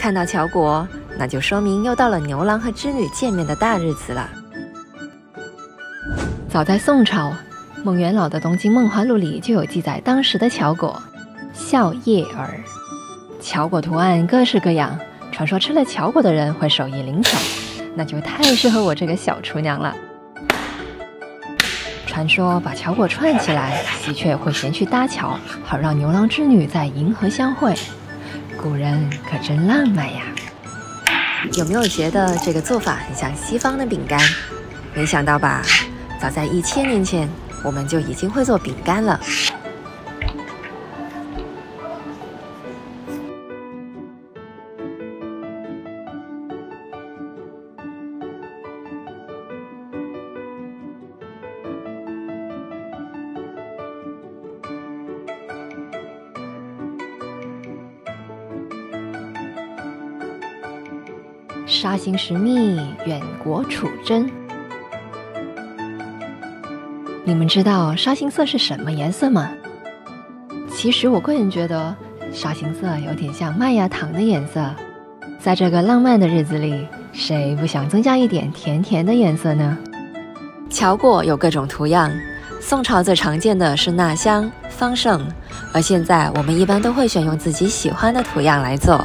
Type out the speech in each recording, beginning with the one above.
看到乔果，那就说明又到了牛郎和织女见面的大日子了。早在宋朝，孟元老的《东京梦华录》里就有记载当时的乔果，笑靥儿。乔果图案各式各样，传说吃了乔果的人会手艺灵巧，那就太适合我这个小厨娘了。传说把乔果串起来，喜鹊会衔去搭桥，好让牛郎织女在银河相会。古人可真浪漫呀！有没有觉得这个做法很像西方的饼干？没想到吧？早在1000年前，我们就已经会做饼干了。沙行食蜜，远国处真。你们知道沙行色是什么颜色吗？其实我个人觉得沙行色有点像麦芽糖的颜色。在这个浪漫的日子里，谁不想增加一点甜甜的颜色呢？乔果有各种图样，宋朝最常见的是纳香、方胜，而现在我们一般都会选用自己喜欢的图样来做。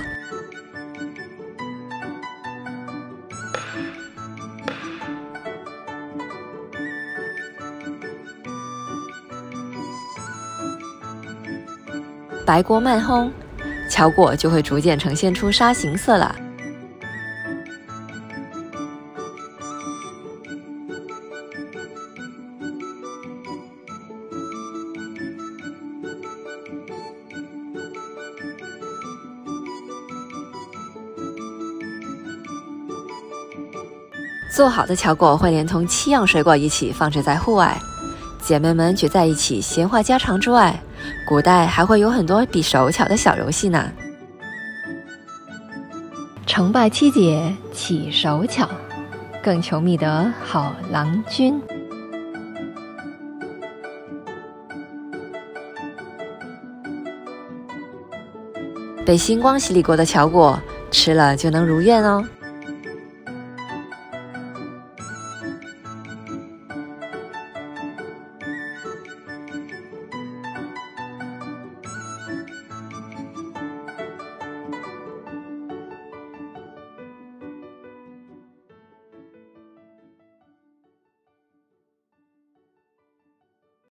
白锅慢烘，乔果就会逐渐呈现出沙形色了。做好的乔果会连同7样水果一起放置在户外，姐妹们聚在一起闲话家常之外，古代还会有很多比手巧的小游戏呢。成败7姐起手巧，更求觅得好郎君。被星光洗礼过的乔果，吃了就能如愿哦。